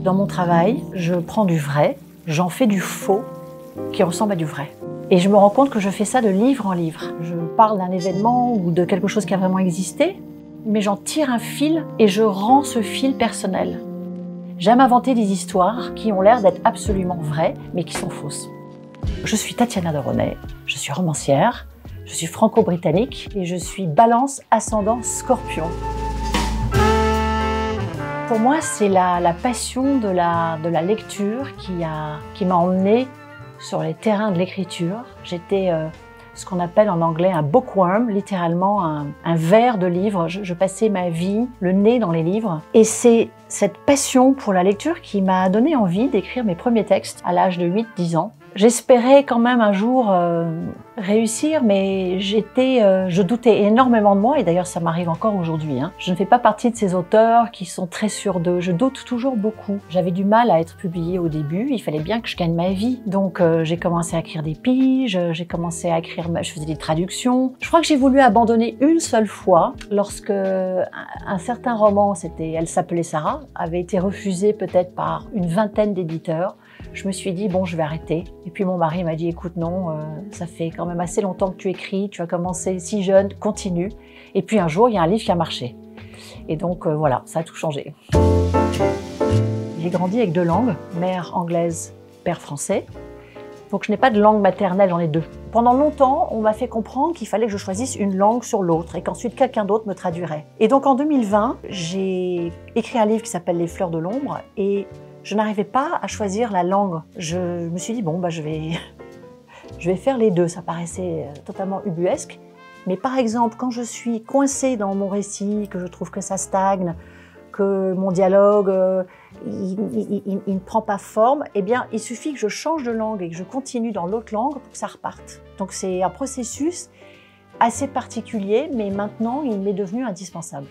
Dans mon travail, je prends du vrai, j'en fais du faux qui ressemble à du vrai. Et je me rends compte que je fais ça de livre en livre. Je parle d'un événement ou de quelque chose qui a vraiment existé, mais j'en tire un fil et je rends ce fil personnel. J'aime inventer des histoires qui ont l'air d'être absolument vraies, mais qui sont fausses. Je suis Tatiana de René, je suis romancière, je suis franco-britannique et je suis Balance ascendant Scorpion. Pour moi, c'est la passion de la lecture qui m'a emmenée sur les terrains de l'écriture. J'étais ce qu'on appelle en anglais un bookworm, littéralement un ver de livres. Je passais ma vie le nez dans les livres. Et c'est cette passion pour la lecture qui m'a donné envie d'écrire mes premiers textes à l'âge de 8-10 ans. J'espérais quand même un jour réussir, mais je doutais énormément de moi, et d'ailleurs ça m'arrive encore aujourd'hui. Je ne fais pas partie de ces auteurs qui sont très sûrs d'eux, je doute toujours beaucoup. J'avais du mal à être publiée au début, il fallait bien que je gagne ma vie. Donc j'ai commencé à écrire des piges, j'ai commencé à écrire, je faisais des traductions. Je crois que j'ai voulu abandonner une seule fois, lorsque un certain roman, elle s'appelait Sarah, avait été refusé peut-être par une vingtaine d'éditeurs. Je me suis dit, bon, je vais arrêter. Et puis mon mari m'a dit, écoute, non, ça fait quand même assez longtemps que tu écris, tu as commencé si jeune, continue. Et puis un jour, il y a un livre qui a marché. Et donc voilà, ça a tout changé. J'ai grandi avec deux langues, mère anglaise, père français. Donc je n'ai pas de langue maternelle, j'en ai deux. Pendant longtemps, on m'a fait comprendre qu'il fallait que je choisisse une langue sur l'autre et qu'ensuite quelqu'un d'autre me traduirait. Et donc en 2020, j'ai écrit un livre qui s'appelle Les fleurs de l'ombre et je n'arrivais pas à choisir la langue. Je me suis dit, bon, je vais faire les deux. Ça paraissait totalement ubuesque. Mais par exemple, quand je suis coincée dans mon récit, que je trouve que ça stagne, que mon dialogue, il ne prend pas forme, eh bien, il suffit que je change de langue et que je continue dans l'autre langue pour que ça reparte. Donc c'est un processus assez particulier, mais maintenant, il m'est devenu indispensable.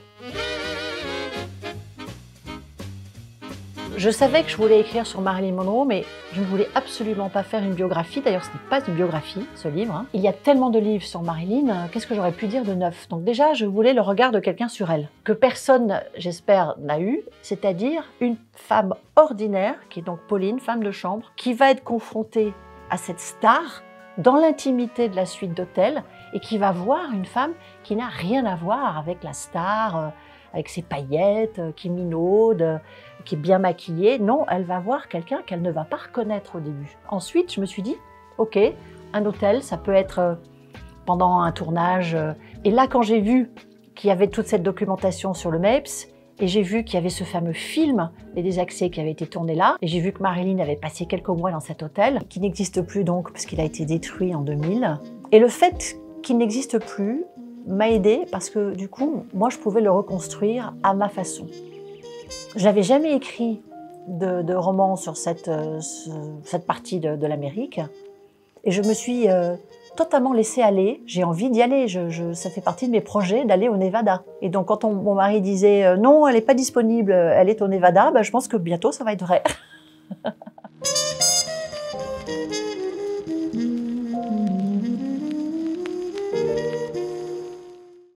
Je savais que je voulais écrire sur Marilyn Monroe, mais je ne voulais absolument pas faire une biographie. D'ailleurs, ce n'est pas une biographie, ce livre. Il y a tellement de livres sur Marilyn, qu'est-ce que j'aurais pu dire de neuf? Donc déjà, je voulais le regard de quelqu'un sur elle, que personne, j'espère, n'a eu, c'est-à-dire une femme ordinaire, qui est donc Pauline, femme de chambre, qui va être confrontée à cette star dans l'intimité de la suite d'hôtel et qui va voir une femme qui n'a rien à voir avec la star, avec ses paillettes, qui minaude, qui est bien maquillée. Non, elle va voir quelqu'un qu'elle ne va pas reconnaître au début. Ensuite, je me suis dit, ok, un hôtel, ça peut être pendant un tournage. Et là, quand j'ai vu qu'il y avait toute cette documentation sur le MEPS, et j'ai vu qu'il y avait ce fameux film, Les Désaxés, qui avait été tourné là, et j'ai vu que Marilyn avait passé quelques mois dans cet hôtel, qui n'existe plus donc, parce qu'il a été détruit en 2000. Et le fait qu'il n'existe plus m'a aidée parce que du coup, moi, je pouvais le reconstruire à ma façon. J'avais jamais écrit de roman sur cette partie de l'Amérique et je me suis totalement laissée aller. J'ai envie d'y aller, ça fait partie de mes projets d'aller au Nevada. Et donc quand mon mari disait non, elle n'est pas disponible, elle est au Nevada, je pense que bientôt ça va être vrai.